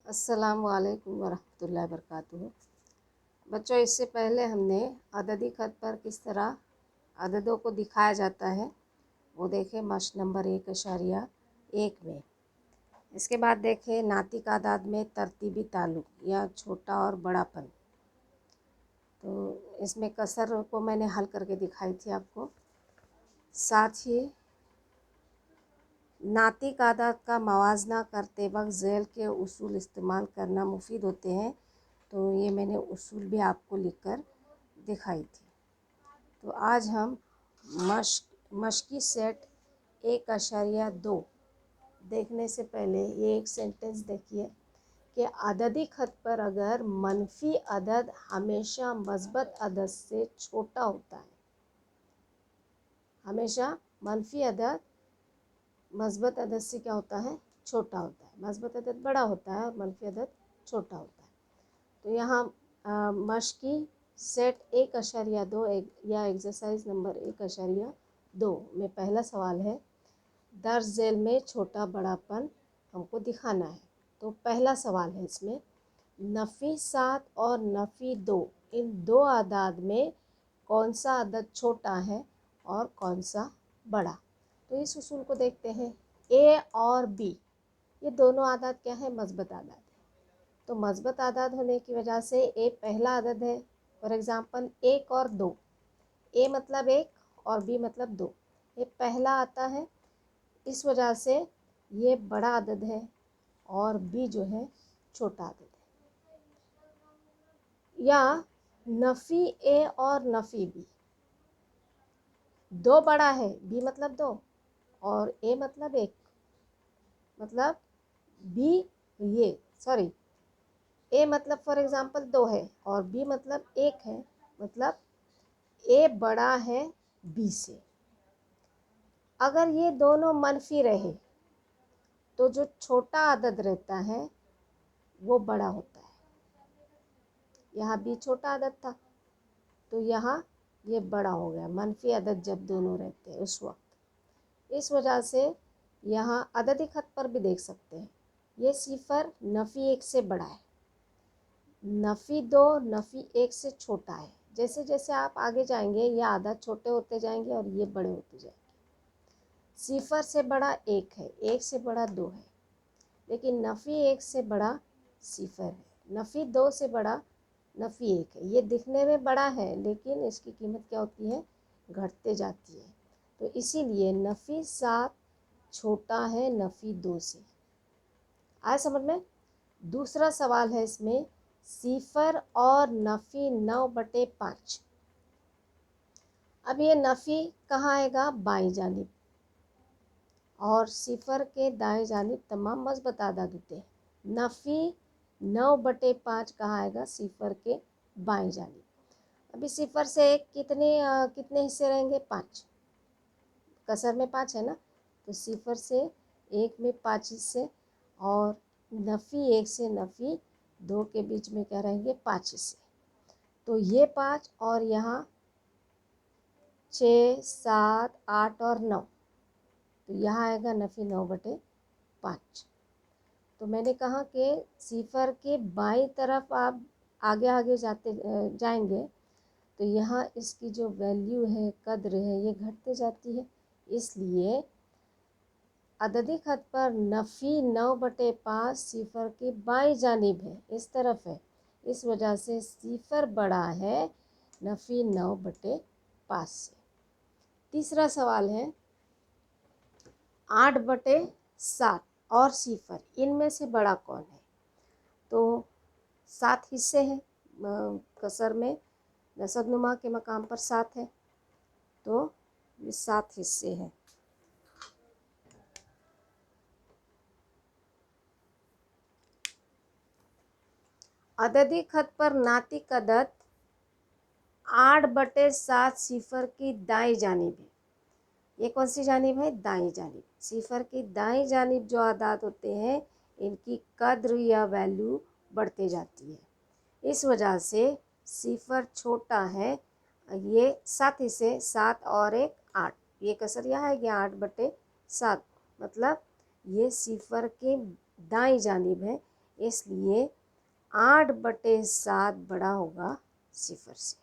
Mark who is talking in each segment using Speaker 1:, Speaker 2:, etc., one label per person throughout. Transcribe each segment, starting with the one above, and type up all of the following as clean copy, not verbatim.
Speaker 1: अस्सलामुअलैकुम वरहमतुल्लाहि वबरकातुहू। बच्चों, इससे पहले हमने अददी ख़त पर किस तरह अददों को दिखाया जाता है वो देखें मश्क नंबर 1.1 में। इसके बाद देखें नातिक आदाद में तरतीबी ताल्लुक या छोटा और बड़ापन। तो इसमें कसर को मैंने हल करके दिखाई थी आपको। साथ ही नातिक आदाद का मवाजना करते वक्त ज़ैल के उसूल इस्तेमाल करना मुफीद होते हैं। तो ये मैंने उसूल भी आपको लिखकर दिखाई थी। तो आज हम मश्की सेट 1.2 देखने से पहले ये एक सेंटेंस देखिए कि अददी ख़त पर अगर मनफी अदद हमेशा मस्बत अदद से छोटा होता है, हमेशा मनफी अदद मस्बत अदद से क्या होता है, छोटा होता है। मस्बत अदद बड़ा होता है और मनफी अदद छोटा होता है। तो यहाँ मश्की सेट 1.2 या एक्सरसाइज नंबर 1.2 में पहला सवाल है, दर्ज झेल में छोटा बड़ापन हमको दिखाना है। तो पहला सवाल है इसमें, नफ़ी 7 और नफ़ी 2 इन दो आदाद में कौन सा अदद छोटा है और कौन सा बड़ा। तो इस उसूल को देखते हैं। ए और बी ये दोनों आदाद क्या है, मस्बत आदाद है। तो मस्बत आदाद होने की वजह से ए पहला अदद है। फॉर एग्ज़ाम्पल 1 और 2, ए मतलब 1 और बी मतलब 2, ये पहला आता है। इस वजह से ये बड़ा अदद है और बी जो है छोटा अदद है। या नफ़ी ए और नफ़ी बी, 2 बड़ा है, बी मतलब 2 और ए मतलब 1, मतलब बी ए मतलब फॉर एग्ज़ाम्पल 2 है और बी मतलब 1 है, मतलब ए बड़ा है बी से। अगर ये दोनों मनफी रहे तो जो छोटा अदद रहता है वो बड़ा होता है। यहाँ बी छोटा अदद था तो यहाँ ये बड़ा हो गया, मनफी अदद जब दोनों रहते हैं उस वक्त। इस वजह से यहाँ अददी ख़त पर भी देख सकते हैं, ये सिफर नफ़ी 1 से बड़ा है, नफ़ी 2 नफ़ी 1 से छोटा है। जैसे जैसे आप आगे जाएंगे ये आदद छोटे होते जाएंगे और ये बड़े होते जाएंगे। सिफर से बड़ा 1 है, 1 से बड़ा 2 है, लेकिन नफ़ी 1 से बड़ा सिफर है, नफ़ी 2 से बड़ा नफ़ी 1 है। ये दिखने में बड़ा है लेकिन इसकी कीमत क्या होती है, घटते जाती है। तो इसीलिए नफ़ी 7 छोटा है नफ़ी 2 से। आया समझ में। दूसरा सवाल है इसमें, सिफर और नफ़ी 9/5। अब ये नफ़ी कहाँ आएगा, बाईं जानिब, और सिफर के दाएं जानिब तमाम मस्बत आदाद होते हैं। नफ़ी 9/5 कहाँ आएगा, सिफर के बाएं जानिब। अभी सिफर से कितने हिस्से रहेंगे, 5, कसर में 5 है ना, तो सिफर से 1 में 5 हिस्से और नफ़ी 1 से नफ़ी 2 के बीच में क्या रहेंगे, 5 हिस्से। तो ये 5 और यहाँ 6, 7, 8 और 9, तो यहाँ आएगा नफ़ी 9/5। तो मैंने कहा कि सिफर के बाईं तरफ आप आगे आगे जाएंगे तो यहाँ इसकी जो वैल्यू है, कद्र है, ये घटते जाती है। इसलिए अददी ख़त पर नफ़ी 9/5 सिफर की बाईं जानिब है, इस तरफ है। इस वजह से सिफर बड़ा है नफ़ी 9/5 से। तीसरा सवाल है, 8/7 और सिफर इनमें से बड़ा कौन है। तो 7 हिस्से हैं, कसर में नसबनुमा के मकाम पर 7 है, तो ये 7 हिस्से हैं। अददी ख़त पर नातिक अदद 8/7 सिफर की दाईं जानिब है। ये कौन सी जानिब है, दाईं जानिब। सिफर की दाईं जानिब जो आदाद होते हैं इनकी कद्र या वैल्यू बढ़ते जाती है। इस वजह से सिफर छोटा है, ये 7 हिस्से, 7 और 1 8, ये कसर यहाँ है, 8/7, मतलब ये सिफर के दाईं जानिब है। इसलिए 8/7 बड़ा होगा 0 से।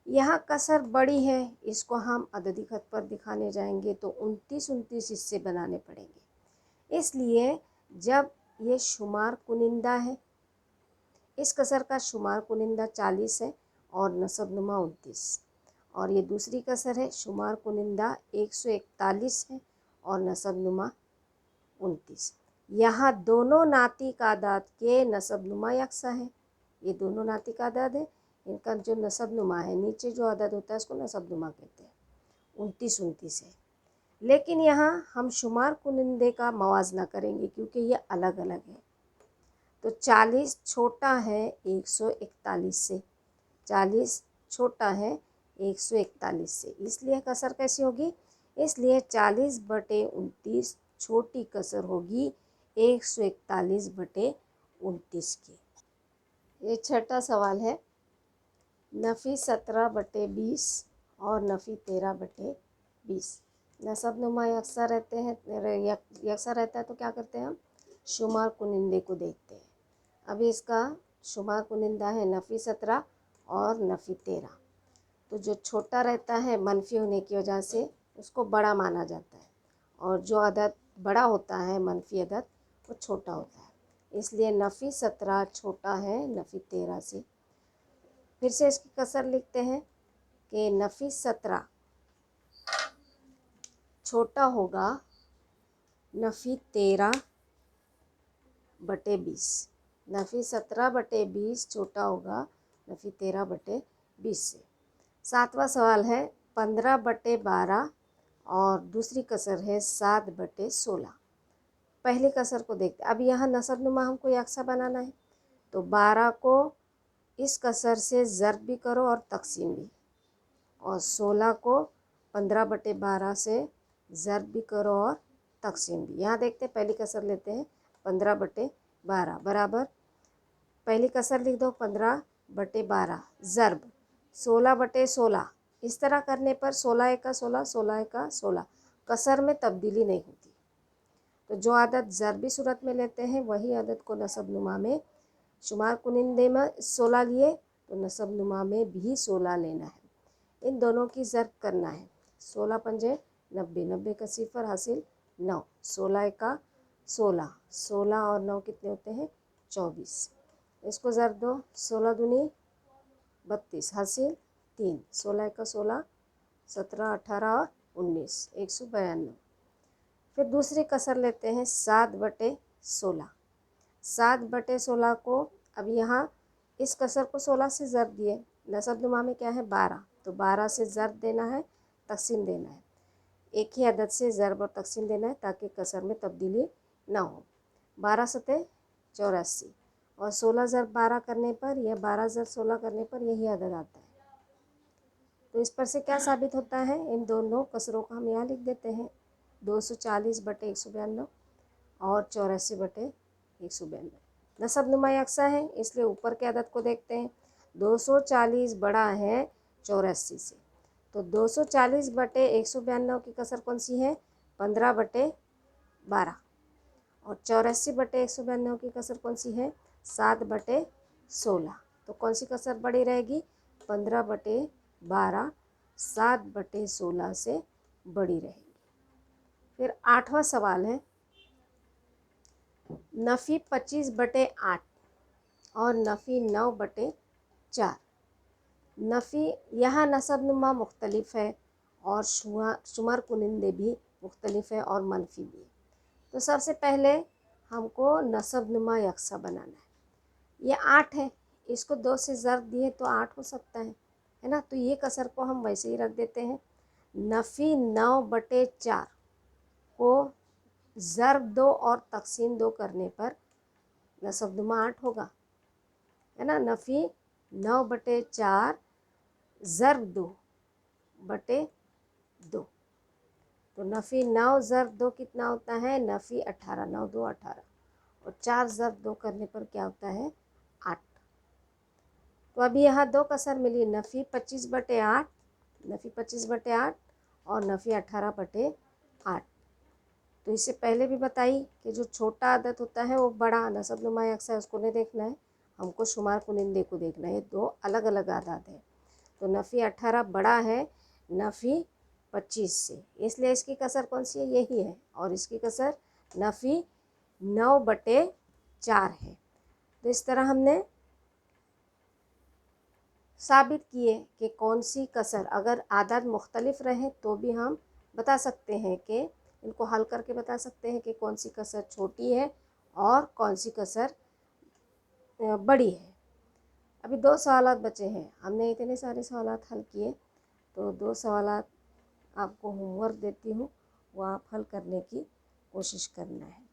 Speaker 1: यहाँ कसर बड़ी है, इसको हम अददी खत पर दिखाने जाएंगे तो 29 हिस्से बनाने पड़ेंगे। इसलिए जब ये शुमार कुनिंदा है, इस कसर का शुमार कुनिंदा 40 है और नसबनुमा 29, और ये दूसरी कसर है शुमार कुनिंदा 141 है और नसबनुमा 29। यहाँ दोनों नातिक आदाद के नसबनुमा यकसा है। ये दोनों नातिक आदाद है, इनका जो नसबनुमा है, नीचे जो आदद होता है उसको नसबनुमा कहते हैं। 29 है। लेकिन यहाँ हम शुमार कुनिंदे का मवाजना करेंगे क्योंकि ये अलग अलग है। तो 40 छोटा है 141 से, 40 छोटा है 141 से, इसलिए कसर कैसी होगी? इसलिए 40/29 छोटी कसर होगी 141/29 की। ये छठा सवाल है, नफ़ी 17/20 और नफ़ी 13/20। नसबनुमा यकसा रहते हैं, यकसा रहता है तो क्या करते हैं हम? शुमार कुनिंदे को देखते हैं। अभी इसका शुमार कुनिंदा है नफ़ी 17 और नफ़ी 13। तो जो छोटा रहता है मनफी होने की वजह से उसको बड़ा माना जाता है, और जो अदद बड़ा होता है मनफी अदद वो छोटा होता है। इसलिए नफ़ी 17 छोटा है नफ़ी 13 से। फिर से इसकी कसर लिखते हैं कि नफ़ी 17 छोटा होगा नफ़ी 13/20। नफ़ी 17/20 छोटा होगा नफ़ी 13/20 से। सातवां सवाल है 15/12 और दूसरी कसर है 7/16। पहली कसर को देखते हैं। अब यहाँ नसबनुमा हमको यकसा बनाना है, तो 12 को इस कसर से ज़र्ब भी करो और तकसीम भी, और 16 को 15/12 से ज़र्ब भी करो और तकसीम भी। यहाँ देखते हैं, पहली कसर लेते हैं 15/12 बराबर, पहली कसर लिख दो 15/12 ज़र्ब 16/16। इस तरह करने पर 16 एका 16, 16 एका 16, कसर में तब्दीली नहीं होती। तो जो आदत ज़रबी सूरत में लेते हैं वही आदत को नसबनुमा में, शुमार कुनिंदे में 16 लिए तो नसबनुमा में भी 16 लेना है। इन दोनों की ज़र्ब करना है। 16 पंजे 90, 90 का 0 हासिल 9, 16 एका 16, 16 और 9 कितने होते हैं? 24। इसको ज़र्ब दो, 16 दूनी 32 हासिल 3, 16 एका 16, 17, 18 और 19, 192। फिर दूसरी कसर लेते हैं 7/16। 7/16 को अब यहाँ इस कसर को 16 से ज़र्ब दिए, नसबनुमा में क्या है 12, तो 12 से ज़र्ब देना है, तकसीम देना है। एक ही अदद से ज़र्ब और तकसीम देना है ताकि कसर में तब्दीली ना हो। 12 सते 84, और 16 ज़र्ब 12 करने पर या 12 ज़र्ब 16 करने पर यही अदद आता है। तो इस पर से क्या साबित होता है? इन दोनों कसरों को हम यहाँ लिख देते हैं, 240/192 और 84/192। नसबनुमा यकसा है इसलिए ऊपर के अदद को देखते हैं। 240 बड़ा है 84 से, तो 240/192 की कसर कौन सी है? 15/12, और 84/192 की कसर कौन सी है? 7/16। तो कौन सी कसर बड़ी रहेगी? 15/12 7/16 से बड़ी रहेगी। फिर 8वां सवाल है, नफ़ी 25/8 और नफ़ी 9/4। नफ़ी यहाँ नसबनुमा मुख्तलिफ है और शुमार कुनिंदे भी मुख्तलिफ है और मनफी भी है। तो सबसे पहले हमको नसबनुमा यकसा बनाना है। ये 8 है, इसको 2 से ज़र्ब दिए तो 8 हो सकता है ना? तो ये कसर को हम वैसे ही रख देते हैं। नफ़ी 9/4 को ज़र्ब 2 और तकसीम 2 करने पर नसबनुमा 8 होगा, है ना? नफ़ी 9/4 ज़र्ब 2/2, तो नफ़ी 9 ज़र्ब 2 कितना होता है? नफ़ी 18, 9 2 18, और 4 ज़र्ब 2 करने पर क्या होता है? 8। तो अभी यहाँ 2 कसर मिली, नफ़ी 25/8, नफ़ी 25/8 और नफ़ी 18/8। तो इससे पहले भी बताई कि जो छोटा आदत होता है वो बड़ा नसब नुमा अक्सा है उसको नहीं देखना है, हमको शुमार कुनिंदे को देखना है। दो अलग अलग आदत है। तो नफ़ी 18 बड़ा है नफ़ी 25 से, इसलिए इसकी कसर कौन सी है, यही है। और इसकी कसर नफ़ी 9/4 है। तो इस तरह हमने साबित किए कि कौन सी कसर अगर आदत मुख्तलिफ रहे तो भी हम बता सकते हैं कि इनको हल करके बता सकते हैं कि कौन सी कसर छोटी है और कौन सी कसर बड़ी है। अभी 2 सवालात बचे हैं, हमने इतने सारे सवालात हल किए, तो 2 सवालात आपको होमवर्क देती हूँ, वो आप हल करने की कोशिश करना है।